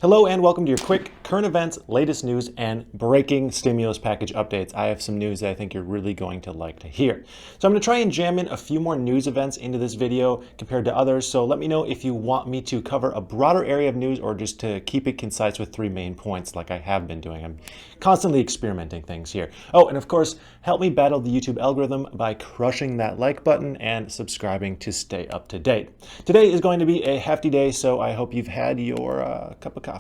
Hello and welcome to your quick current events, latest news, and breaking stimulus package updates. I have some news that I think you're really going to like to hear. So I'm going to try and jam in a few more news events into this video compared to others. So let me know if you want me to cover a broader area of news or just to keep it concise with 3 main points like I have been doing. I'm constantly experimenting things here. Oh, and of course, help me battle the YouTube algorithm by crushing that like button and subscribing to stay up to date. Today is going to be a hefty day, so I hope you've had your cup of coffee.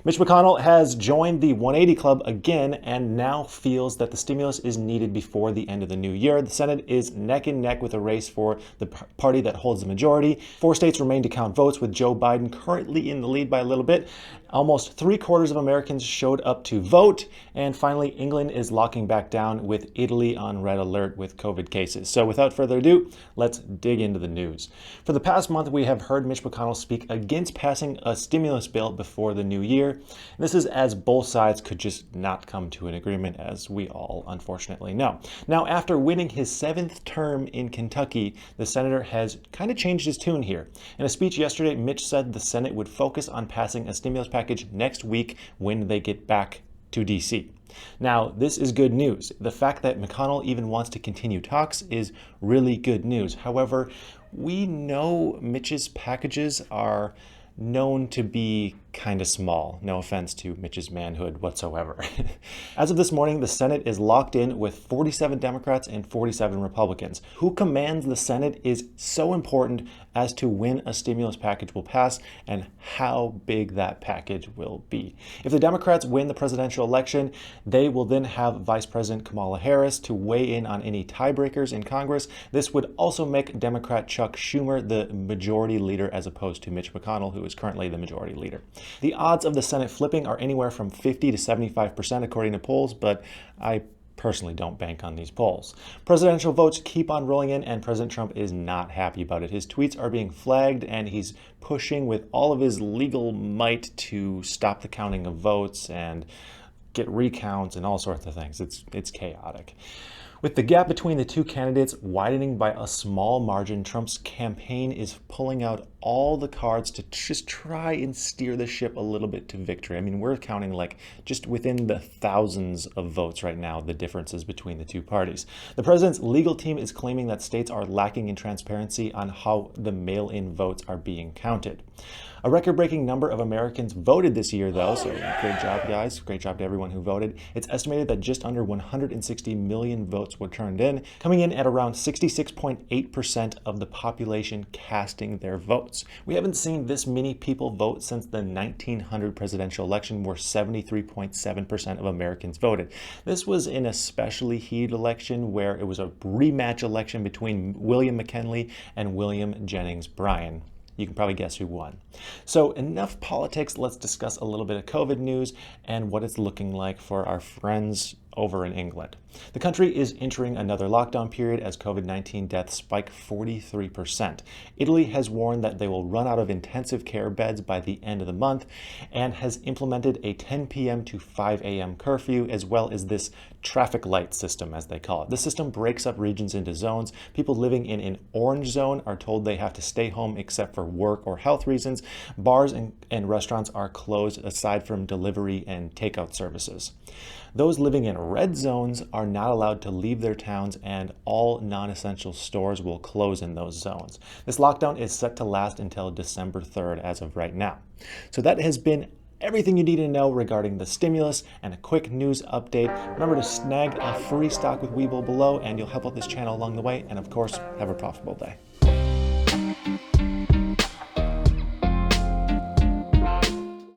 Mitch McConnell has joined the 180 Club again and now feels that the stimulus is needed before the end of the new year. The Senate is neck and neck with a race for the party that holds the majority. 4 states remain to count votes, with Joe Biden currently in the lead by a little bit. Almost 3/4 of Americans showed up to vote. And finally, England is locking back down with Italy on red alert with COVID cases. So without further ado, let's dig into the news. For the past month, we have heard Mitch McConnell speak against passing a stimulus bill before the new year. This is as both sides could just not come to an agreement, as we all unfortunately know. Now, after winning his 7th term in Kentucky, the senator has kind of changed his tune here. In a speech yesterday, Mitch said the Senate would focus on passing a stimulus package next week when they get back to DC. Now, this is good news. The fact that McConnell even wants to continue talks is really good news. However, we know Mitch's packages are known to be kind of small. No offense to Mitch's manhood whatsoever. As of this morning, the Senate is locked in with 47 Democrats and 47 Republicans. Who commands the Senate is so important as to when a stimulus package will pass and how big that package will be. If the Democrats win the presidential election, they will then have Vice President Kamala Harris to weigh in on any tiebreakers in Congress. This would also make Democrat Chuck Schumer the majority leader as opposed to Mitch McConnell, who is currently the majority leader. The odds of the Senate flipping are anywhere from 50 to 75% according to polls, but I personally don't bank on these polls. Presidential votes keep on rolling in, and President Trump is not happy about it. His tweets are being flagged, and he's pushing with all of his legal might to stop the counting of votes and get recounts and all sorts of things. It's chaotic. With the gap between the two candidates widening by a small margin, Trump's campaign is pulling out all the cards to just try and steer the ship a little bit to victory. I mean, we're counting like just within the thousands of votes right now, the differences between the two parties. The president's legal team is claiming that states are lacking in transparency on how the mail-in votes are being counted. A record-breaking number of Americans voted this year, though, so great job, guys. Great job to everyone who voted. It's estimated that just under 160 million votes were turned in, coming in at around 66.8% of the population casting their votes. We haven't seen this many people vote since the 1900 presidential election, where 73.7% of Americans voted. This was an especially heated election where it was a rematch election between William McKinley and William Jennings Bryan. You can probably guess who won. So enough politics, let's discuss a little bit of COVID news and what it's looking like for our friends over in England. The country is entering another lockdown period as COVID-19 deaths spike 43%. Italy has warned that they will run out of intensive care beds by the end of the month and has implemented a 10 p.m. to 5 a.m. curfew, as well as this traffic light system, as they call it. The system breaks up regions into zones. People living in an orange zone are told they have to stay home except for work or health reasons. Bars and restaurants are closed aside from delivery and takeout services. Those living in red zones are not allowed to leave their towns, and all non-essential stores will close in those zones. This lockdown is set to last until December 3rd as of right now. So that has been everything you need to know regarding the stimulus and a quick news update. Remember to snag a free stock with Webull below, and you'll help out this channel along the way. And of course, have a profitable day.